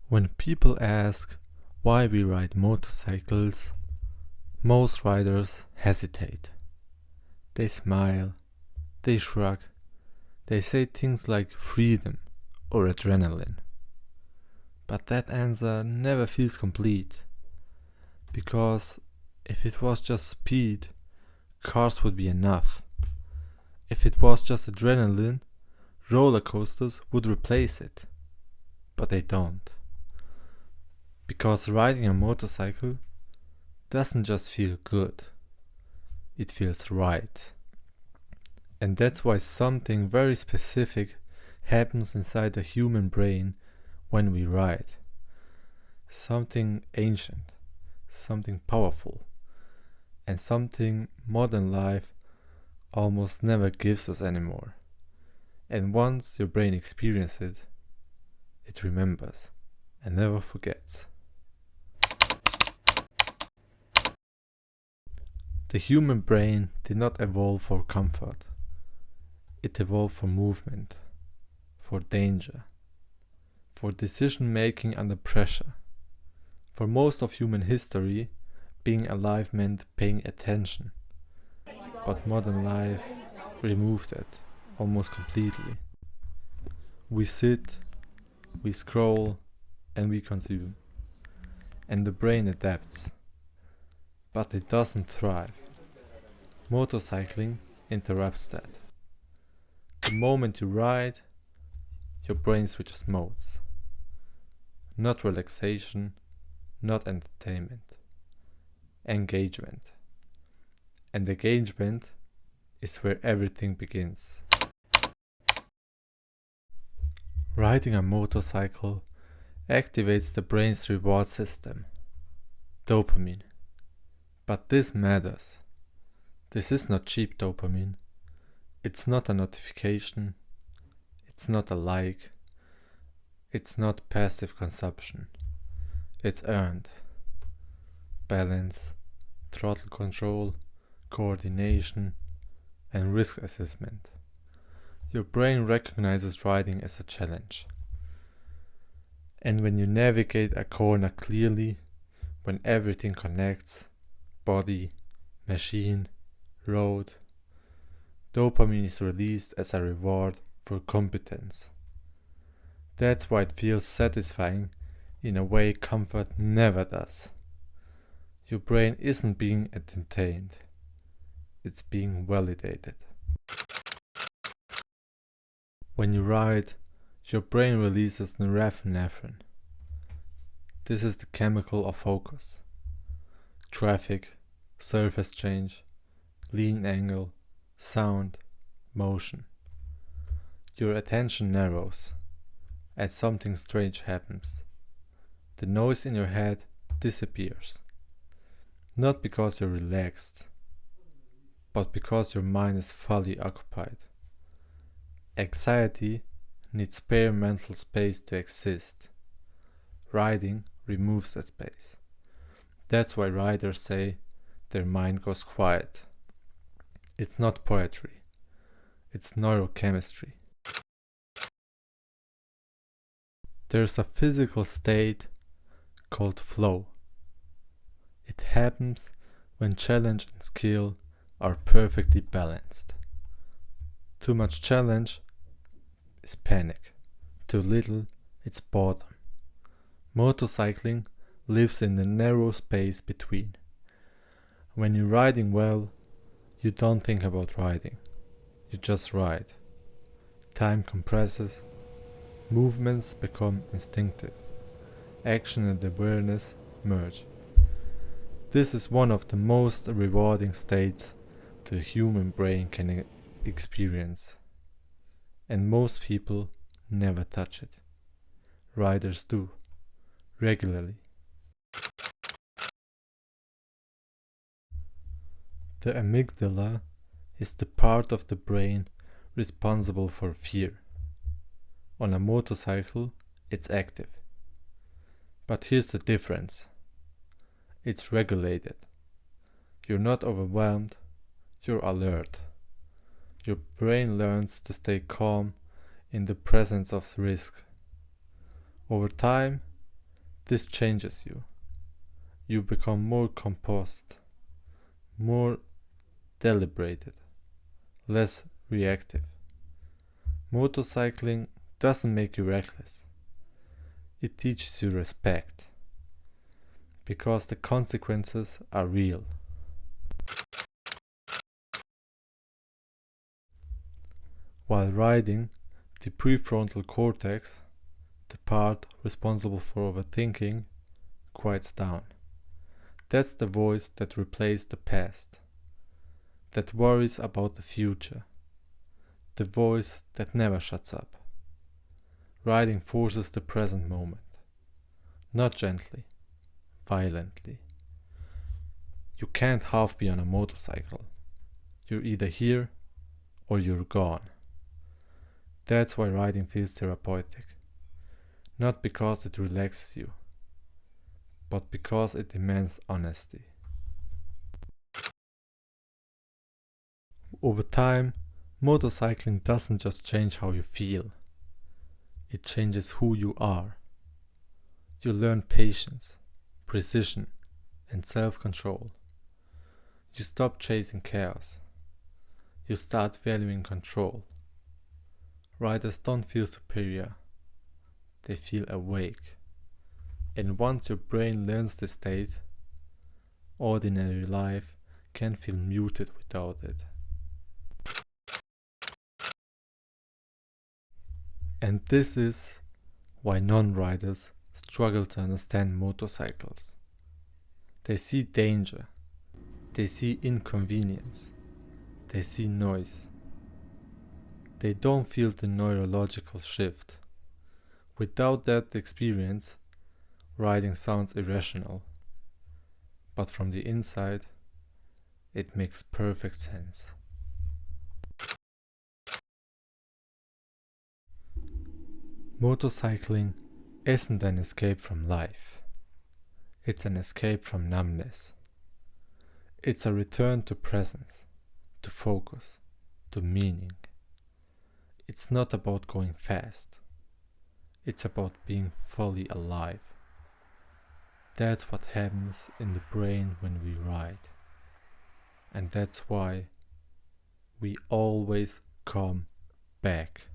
When people ask why we ride motorcycles, most riders hesitate. They smile, they shrug, they say things like freedom or adrenaline. But that answer never feels complete, because if it was just speed, cars would be enough. If it was just adrenaline, roller coasters would replace it. But they don't. Because riding a motorcycle doesn't just feel good, it feels right. And that's why something very specific happens inside the human brain when we ride. Something ancient, something powerful, and something modern life almost never gives us anymore. And once your brain experiences it, it remembers and never forgets. The human brain did not evolve for comfort. It evolved for movement, for danger, for decision making under pressure. For most of human history, being alive meant paying attention. But modern life removed that almost completely. We sit, we scroll, and we consume. And the brain adapts. But it doesn't thrive. Motorcycling interrupts that. The moment you ride, your brain switches modes. Not relaxation, not entertainment. Engagement. And engagement is where everything begins. Riding a motorcycle activates the brain's reward system, dopamine. But this matters. This is not cheap dopamine. It's not a notification. It's not a like. It's not passive consumption. It's earned. Balance, throttle control, coordination, and risk assessment. Your brain recognizes riding as a challenge. And when you navigate a corner clearly, when everything connects, body, machine, road, dopamine is released as a reward for competence. That's why it feels satisfying in a way comfort never does. Your brain isn't being entertained, it's being validated. When you ride, your brain releases norepinephrine. This is the chemical of focus. Traffic, surface change, lean angle, sound, motion. Your attention narrows, and something strange happens. The noise in your head disappears. Not because you're relaxed, but because your mind is fully occupied. Anxiety needs spare mental space to exist. Riding removes that space. That's why riders say their mind goes quiet. It's not poetry. It's neurochemistry. There's a physical state called flow. It happens when challenge and skill are perfectly balanced. Too much challenge is panic. Too little, it's boredom. Motorcycling lives in the narrow space between. When you're riding well, you don't think about riding. You just ride. Time compresses. Movements become instinctive. Action and awareness merge. This is one of the most rewarding states the human brain can experience. And most people never touch it. Riders do, regularly. The amygdala is the part of the brain responsible for fear. On a motorcycle, it's active. But here's the difference. It's regulated. You're not overwhelmed, you're alert. Your brain learns to stay calm in the presence of risk. Over time, This changes you. You become more composed, more deliberated, less reactive. Motorcycling doesn't make you reckless. It teaches you respect, because the consequences are real. While riding, the prefrontal cortex, the part responsible for overthinking, quiets down. That's the voice that replays the past, that worries about the future, the voice that never shuts up. Riding forces the present moment, not gently, violently. You can't half be on a motorcycle. You're either here or you're gone. That's why riding feels therapeutic. Not because it relaxes you, but because it demands honesty. Over time, motorcycling doesn't just change how you feel. It changes who you are. You learn patience, precision, and self-control. You stop chasing chaos. You start valuing control. Riders don't feel superior. They feel awake. And once your brain learns this state, ordinary life can feel muted without it. And this is why non-riders struggle to understand motorcycles. They see danger, they see inconvenience, they see noise. They don't feel the neurological shift. Without that experience, riding sounds irrational. But from the inside, it makes perfect sense. Motorcycling isn't an escape from life. It's an escape from numbness. It's a return to presence, to focus, to meaning. It's not about going fast. It's about being fully alive. That's what happens in the brain when we ride. And that's why we always come back.